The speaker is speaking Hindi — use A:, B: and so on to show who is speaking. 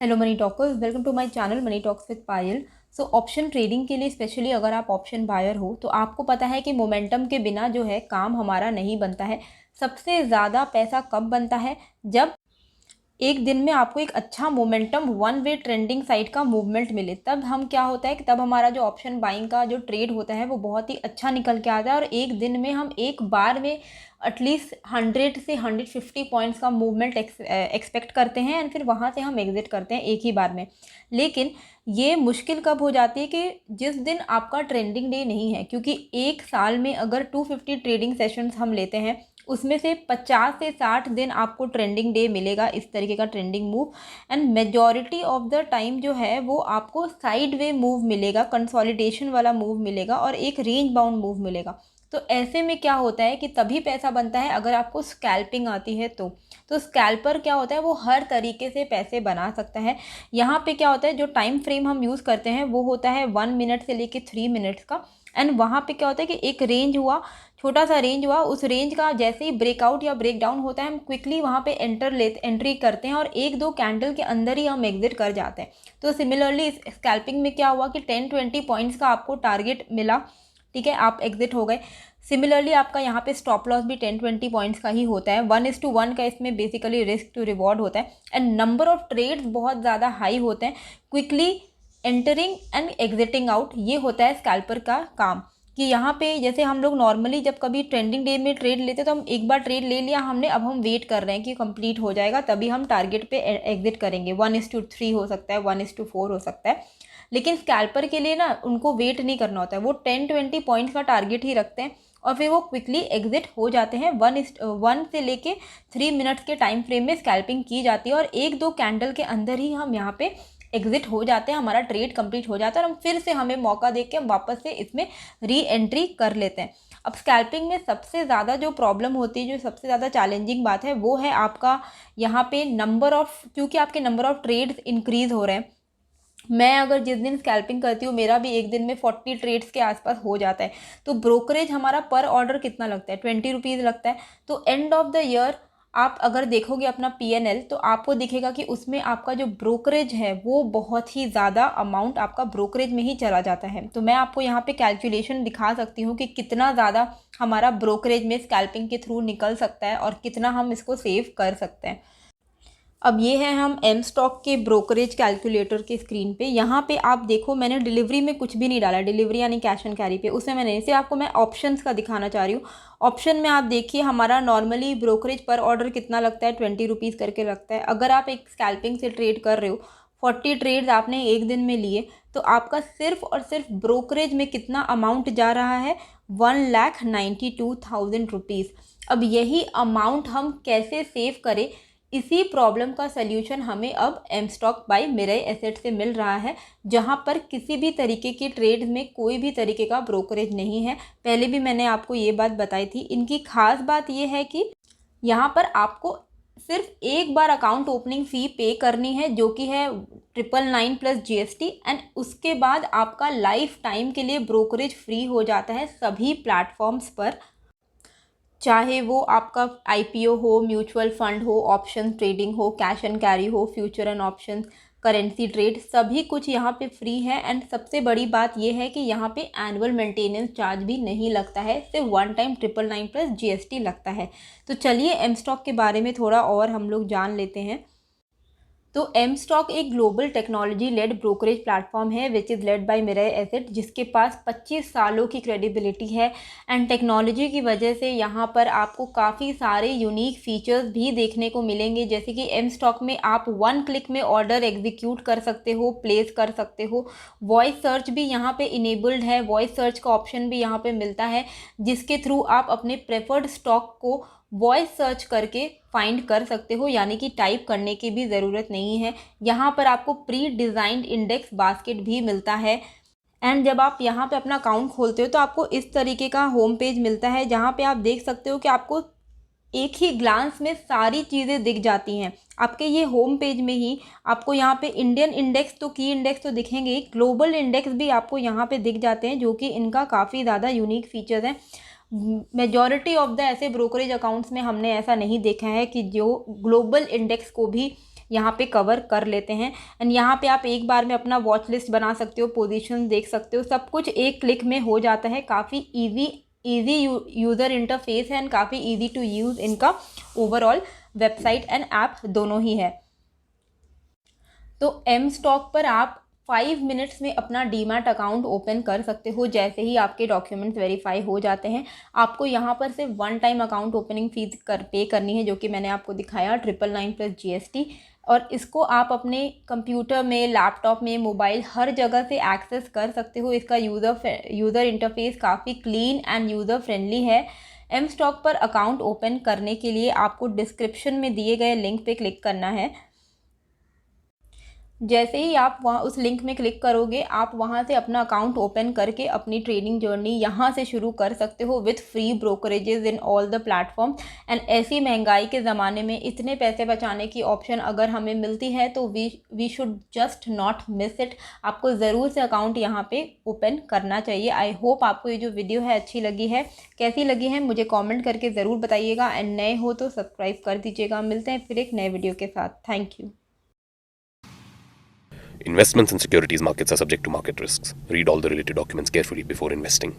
A: Hello money talkers, welcome to my channel money talks with Payal. So option trading के लिए स्पेशली अगर आप ऑप्शन बायर हो तो आपको पता है कि मोमेंटम के बिना जो है काम हमारा नहीं बनता है। सबसे ज़्यादा पैसा कब बनता है? जब एक दिन में आपको एक अच्छा momentum one way trending side का मूवमेंट मिले, तब हम क्या होता है कि तब हमारा जो ऑप्शन बाइंग का जो ट्रेड होता है वो बहुत ही अच्छा निकल के आता है और एक दिन में हम एक बार में एटलीस्ट 100 से 150 पॉइंट्स का मूवमेंट एक्सपेक्ट करते हैं एंड फिर वहाँ से हम एग्जिट करते हैं एक ही बार में। लेकिन ये मुश्किल कब हो जाती है कि जिस दिन आपका ट्रेंडिंग डे नहीं है, क्योंकि एक साल में अगर 250 ट्रेडिंग सेशंस हम लेते हैं उसमें से 50 से 60 दिन आपको ट्रेंडिंग डे मिलेगा, इस तरीके का trending move. And majority of the time जो है वो आपको साइड वे मूव मिलेगा, कंसोलिडेशन वाला मूव मिलेगा और एक रेंज बाउंड मूव मिलेगा। तो ऐसे में क्या होता है कि तभी पैसा बनता है अगर आपको स्कैल्पिंग आती है तो स्कैल्पर क्या होता है, वो हर तरीके से पैसे बना सकता है। यहाँ पे क्या होता है, जो टाइम फ्रेम हम यूज़ करते हैं वो होता है 1 मिनट से लेके 3 मिनट्स का। एंड वहाँ पे क्या होता है कि एक रेंज हुआ, छोटा सा रेंज हुआ, उस रेंज का जैसे ही ब्रेकआउट या ब्रेक डाउन होता है हम क्विकली वहाँ पे एंट्री करते हैं और एक दो कैंडल के अंदर ही हम एग्जिट कर जाते हैं। तो सिमिलरली स्कैल्पिंग में क्या हुआ कि 10-20 पॉइंट्स का आपको टारगेट मिला, ठीक है, आप एग्जिट हो गए। सिमिलरली आपका यहाँ पे स्टॉप लॉस भी 10-20 पॉइंट्स का ही होता है। 1:1 का इसमें बेसिकली रिस्क टू रिवॉर्ड होता है एंड नंबर ऑफ ट्रेड्स बहुत ज़्यादा हाई होते हैं। Quickly entering and exiting out, ये होता है स्कैल्पर का काम। कि यहाँ पे जैसे हम लोग नॉर्मली जब कभी ट्रेंडिंग डे में ट्रेड लेते तो हम एक बार ट्रेड ले लिया हमने, अब हम वेट कर रहे हैं कि कंप्लीट हो जाएगा तभी हम टारगेट पे एग्जिट करेंगे। 1:3 हो सकता है, 1:4 हो सकता है। लेकिन स्कैल्पर के लिए ना उनको वेट नहीं करना होता है, वो 10-20 पॉइंट्स का टारगेट ही रखते हैं और फिर वो क्विकली एग्जिट हो जाते हैं। 1 से लेके 3 मिनट्स के टाइम फ्रेम में स्कैल्पिंग की जाती है और एक दो कैंडल के अंदर ही हम यहाँ पे एग्जिट हो जाते हैं, हमारा ट्रेड कंप्लीट हो जाता है और हम फिर से हमें मौका देख के हम वापस से इसमें री एंट्री कर लेते हैं। अब स्कैल्पिंग में सबसे ज़्यादा जो प्रॉब्लम होती है, जो सबसे ज़्यादा चैलेंजिंग बात है, वो है आपका यहाँ पे नंबर ऑफ, क्योंकि आपके नंबर ऑफ ट्रेड्स इंक्रीज़ हो रहे हैं। मैं अगर जिस दिन स्कैल्पिंग करती हूँ मेरा भी एक दिन में 40 ट्रेड्स के आसपास हो जाता है। तो ब्रोकरेज हमारा पर ऑर्डर कितना लगता है, 20 रुपीज़ लगता है। तो एंड ऑफ द ईयर आप अगर देखोगे अपना PNL तो आपको दिखेगा कि उसमें आपका जो ब्रोकरेज है वो बहुत ही ज़्यादा अमाउंट आपका ब्रोकरेज में ही चला जाता है। तो मैं आपको यहाँ पे कैलकुलेशन दिखा सकती हूँ कि कितना ज़्यादा हमारा ब्रोकरेज में स्कैल्पिंग के थ्रू निकल सकता है और कितना हम इसको सेव कर सकते हैं। अब ये है हम एम स्टॉक के ब्रोकरेज कैलकुलेटर के स्क्रीन पे। यहाँ पे आप देखो मैंने डिलीवरी में कुछ भी नहीं डाला, डिलीवरी यानी कैश एंड कैरी पे उसमें मैंने इसे आपको मैं ऑप्शंस का दिखाना चाह रही हूँ। ऑप्शन में आप देखिए हमारा नॉर्मली ब्रोकरेज पर ऑर्डर कितना लगता है, 20 रुपीज़ करके लगता है। अगर आप एक स्कैल्पिंग से ट्रेड कर रहे हो, 40 ट्रेड्स आपने एक दिन में लिए, तो आपका सिर्फ और सिर्फ ब्रोकरेज में कितना अमाउंट जा रहा है, 1,92,000 रुपीज़। अब यही अमाउंट हम कैसे सेव करें, इसी प्रॉब्लम का सल्यूशन हमें अब m stock by Mirae Asset से मिल रहा है, जहां पर किसी भी तरीके की ट्रेड में कोई भी तरीके का ब्रोकरेज नहीं है। पहले भी मैंने आपको ये बात बताई थी। इनकी खास बात ये है कि यहाँ पर आपको सिर्फ एक बार अकाउंट ओपनिंग फ़ी पे करनी है जो कि है 999 प्लस GST एंड उसके बाद आपका लाइफ टाइम के लिए ब्रोकरेज फ्री हो जाता है सभी प्लेटफॉर्म्स पर। चाहे वो आपका IPO हो, म्यूचुअल फंड हो, ऑप्शन ट्रेडिंग हो, कैश एंड कैरी हो, future and option, currency trade, सभी कुछ यहाँ पे फ्री है। एंड सबसे बड़ी बात ये है कि यहाँ पे एनुअल मेंटेनेंस चार्ज भी नहीं लगता है, सिर्फ वन टाइम 999 प्लस GST लगता है। तो चलिए एम स्टॉक के बारे में थोड़ा और हम लोग जान लेते हैं। तो एम स्टॉक एक global technology led brokerage platform है which is led by Mirae Asset, जिसके पास 25 सालों की क्रेडिबिलिटी है। एंड टेक्नोलॉजी की वजह से यहाँ पर आपको काफ़ी सारे यूनिक फीचर्स भी देखने को मिलेंगे, जैसे कि एम स्टॉक में आप 1 क्लिक में ऑर्डर एग्जीक्यूट कर सकते हो, प्लेस कर सकते हो। वॉइस सर्च भी यहाँ पे इनेबल्ड है, वॉइस सर्च का ऑप्शन भी यहाँ पे मिलता है, जिसके थ्रू आप अपने प्रेफर्ड स्टॉक को वॉइस सर्च करके फाइंड कर सकते हो, यानी कि टाइप करने की भी ज़रूरत नहीं है। यहाँ पर आपको प्री डिज़ाइंड इंडेक्स बास्केट भी मिलता है। एंड जब आप यहाँ पे अपना अकाउंट खोलते हो तो आपको इस तरीके का होम पेज मिलता है, जहाँ पे आप देख सकते हो कि आपको एक ही ग्लांस में सारी चीज़ें दिख जाती हैं। आपके ये होम पेज में ही आपको यहाँ पे इंडियन इंडेक्स तो की इंडेक्स तो दिखेंगे ही, ग्लोबल इंडेक्स भी आपको यहाँ पे दिख जाते हैं, जो कि इनका काफ़ी ज़्यादा यूनिक फीचर्स हैं। मेजॉरिटी ऑफ द ऐसे ब्रोकरेज अकाउंट्स में हमने ऐसा नहीं देखा है कि जो ग्लोबल इंडेक्स को भी यहाँ पे कवर कर लेते हैं। एंड यहाँ पे आप एक बार में अपना वॉच लिस्ट बना सकते हो, पोजीशन देख सकते हो, सब कुछ एक क्लिक में हो जाता है। काफ़ी ईजी यूज़र इंटरफेस है एंड काफ़ी ईजी टू यूज़ इनका ओवरऑल वेबसाइट एंड ऐप दोनों ही है। तो एम स्टॉक पर आप 5 मिनट्स में अपना डीमैट अकाउंट ओपन कर सकते हो। जैसे ही आपके डॉक्यूमेंट्स वेरीफाई हो जाते हैं, आपको यहाँ पर सिर्फ one time account opening fees पे करनी है, जो कि मैंने आपको दिखाया 999 प्लस GST। और इसको आप अपने कंप्यूटर में, लैपटॉप में, मोबाइल, हर जगह से एक्सेस कर सकते हो। इसका यूज़र इंटरफेस काफ़ी क्लीन एंड यूज़र फ्रेंडली है। एम स्टॉक पर अकाउंट ओपन करने के लिए आपको डिस्क्रिप्शन में दिए गए लिंक पे क्लिक करना है। जैसे ही आप वहाँ उस लिंक में क्लिक करोगे, आप वहाँ से अपना अकाउंट ओपन करके अपनी ट्रेडिंग जर्नी यहाँ से शुरू कर सकते हो with free brokerages in all the platform. And ऐसी महंगाई के ज़माने में इतने पैसे बचाने की ऑप्शन अगर हमें मिलती है तो we should just not miss it. आपको ज़रूर से अकाउंट यहाँ पे ओपन करना चाहिए। आई होप आपको ये जो वीडियो है अच्छी लगी है। कैसी लगी है मुझे कॉमेंट करके ज़रूर बताइएगा। एंड नए हो तो सब्सक्राइब कर दीजिएगा। मिलते हैं फिर एक नए वीडियो के साथ। Thank you.
B: Investments in securities markets are subject to market risks. Read all the related documents carefully before investing.